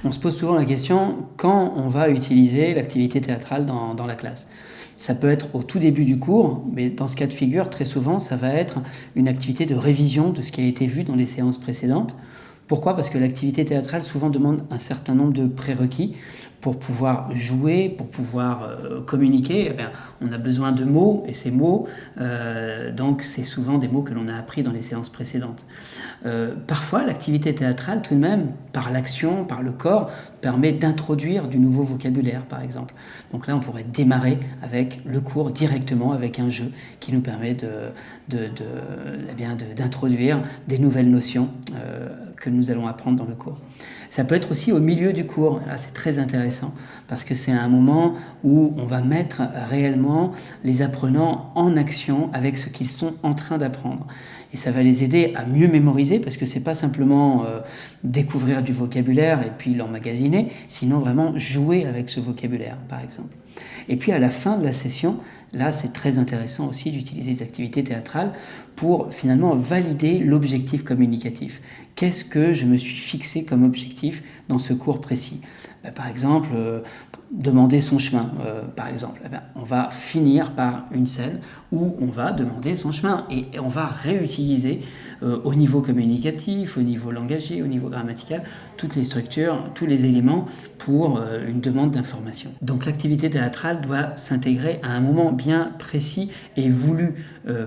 On se pose souvent la question quand on va utiliser l'activité théâtrale dans la classe. Ça peut être au tout début du cours, mais dans ce cas de figure, très souvent, ça va être une activité de révision de ce qui a été vu dans les séances précédentes. Pourquoi ? Parce que l'activité théâtrale souvent demande un certain nombre de prérequis pour pouvoir jouer, pour pouvoir communiquer. Eh bien, on a besoin de mots, et ces mots, donc c'est souvent des mots que l'on a appris dans les séances précédentes. Parfois, l'activité théâtrale, tout de même, par l'action, par le corps, permet d'introduire du nouveau vocabulaire, par exemple. Donc là, on pourrait démarrer avec le cours directement, avec un jeu qui nous permet d'introduire des nouvelles notions que nous allons apprendre dans le cours. Ça peut être aussi au milieu du cours. Là, c'est très intéressant parce que c'est un moment où on va mettre réellement les apprenants en action avec ce qu'ils sont en train d'apprendre. Et ça va les aider à mieux mémoriser parce que c'est pas simplement découvrir du vocabulaire et puis l'emmagasiner, sinon vraiment jouer avec ce vocabulaire, par exemple. Et puis à la fin de la session, là c'est très intéressant aussi d'utiliser des activités théâtrales pour finalement valider l'objectif communicatif. Qu'est-ce que je me suis fixé comme objectif dans ce cours précis ? Par exemple, demander son chemin, par exemple. On va finir par une scène où on va demander son chemin et on va réutiliser au niveau communicatif, au niveau langagier, au niveau grammatical, toutes les structures, tous les éléments pour une demande d'information. Donc l'activité théâtrale doit s'intégrer à un moment bien précis et voulu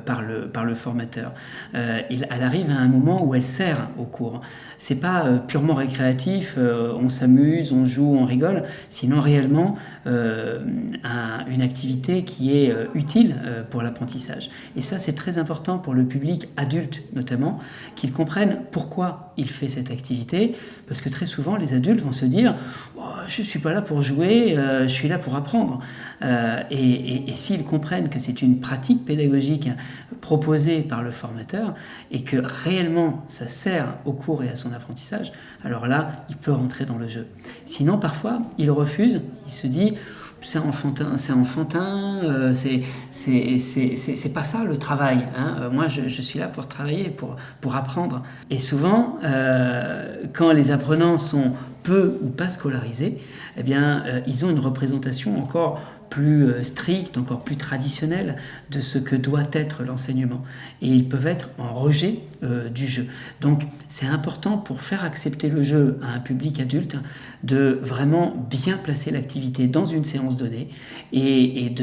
par le formateur. Elle arrive à un moment où elle sert au cours. C'est pas purement récréatif, on s'amuse, on joue, on rigole, sinon réellement une activité qui est utile pour l'apprentissage. Et ça, c'est très important pour le public adulte notamment, qu'ils comprennent pourquoi il fait cette activité, parce que très souvent, les adultes vont se dire oh, « je ne suis pas là pour jouer, je suis là pour apprendre ». Et s'ils comprennent que c'est une pratique pédagogique proposée par le formateur et que réellement ça sert au cours et à son apprentissage, alors là, il peut rentrer dans le jeu. Sinon, parfois, il refuse, il se dit c'est enfantin, c'est pas ça le travail. Hein. Moi, je suis là pour travailler, pour apprendre. Et souvent, quand les apprenants sont peu ou pas scolarisés, eh bien, ils ont une représentation encore plus stricte, encore plus traditionnelle de ce que doit être l'enseignement. Et ils peuvent être en rejet du jeu. Donc c'est important pour faire accepter le jeu à un public adulte de vraiment bien placer l'activité dans une séance donnée et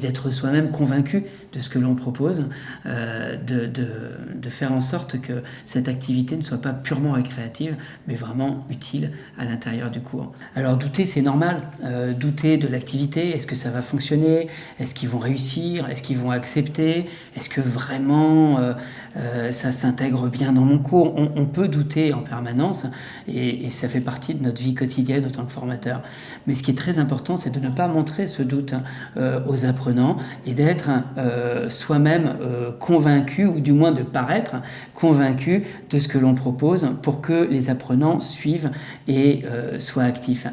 d'être soi-même convaincu de ce que l'on propose, de faire en sorte que cette activité ne soit pas purement récréative, mais vraiment utile à l'intérieur du cours. Alors douter, c'est normal. Douter de l'activité, est-ce que ça va fonctionner ? Est-ce qu'ils vont réussir ? Est-ce qu'ils vont accepter ? Est-ce que vraiment ça s'intègre bien dans mon cours ? On peut douter en permanence et ça fait partie de notre vie quotidienne en tant que formateur. Mais ce qui est très important, c'est de ne pas montrer ce doute aux apprenants et d'être soi-même convaincu, ou du moins de paraître convaincu de ce que l'on propose pour que les apprenants suivent et soient actifs.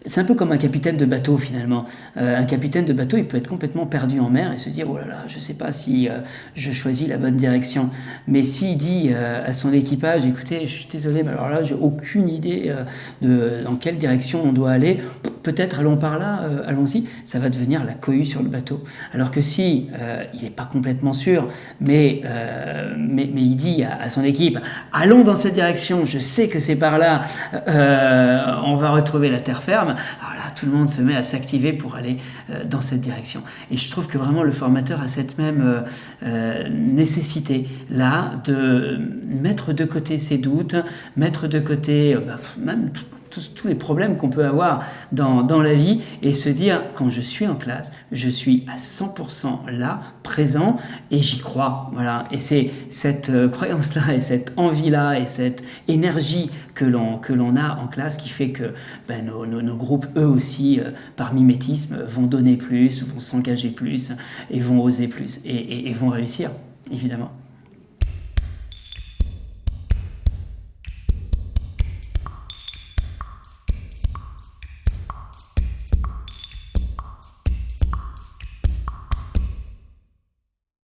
C'est un peu comme un capitaine de bateau finalement. Un capitaine de bateau, il peut être complètement perdu en mer et se dire « Oh là là, je ne sais pas si je choisis la bonne direction ». Mais s'il dit à son équipage « Écoutez, je suis désolé, mais alors là, j'ai aucune idée dans quelle direction on doit aller. Peut-être allons par là, allons-y », ça va devenir la cohue sur le bateau. Alors que si il n'est pas complètement sûr, mais il dit à son équipe « Allons dans cette direction, je sais que c'est par là, on va retrouver la terre ferme », alors là, tout le monde se met à s'activer pour aller dans cette direction. Et je trouve que vraiment le formateur a cette même nécessité-là de mettre de côté ses doutes, mettre de côté même tous les problèmes qu'on peut avoir dans la vie et se dire, quand je suis en classe, je suis à 100% là, présent, et j'y crois. Voilà. Et c'est cette croyance-là et cette envie-là et cette énergie que l'on a en classe qui fait que nos groupes, eux aussi, par mimétisme, vont donner plus, vont s'engager plus et vont oser plus et vont réussir, évidemment.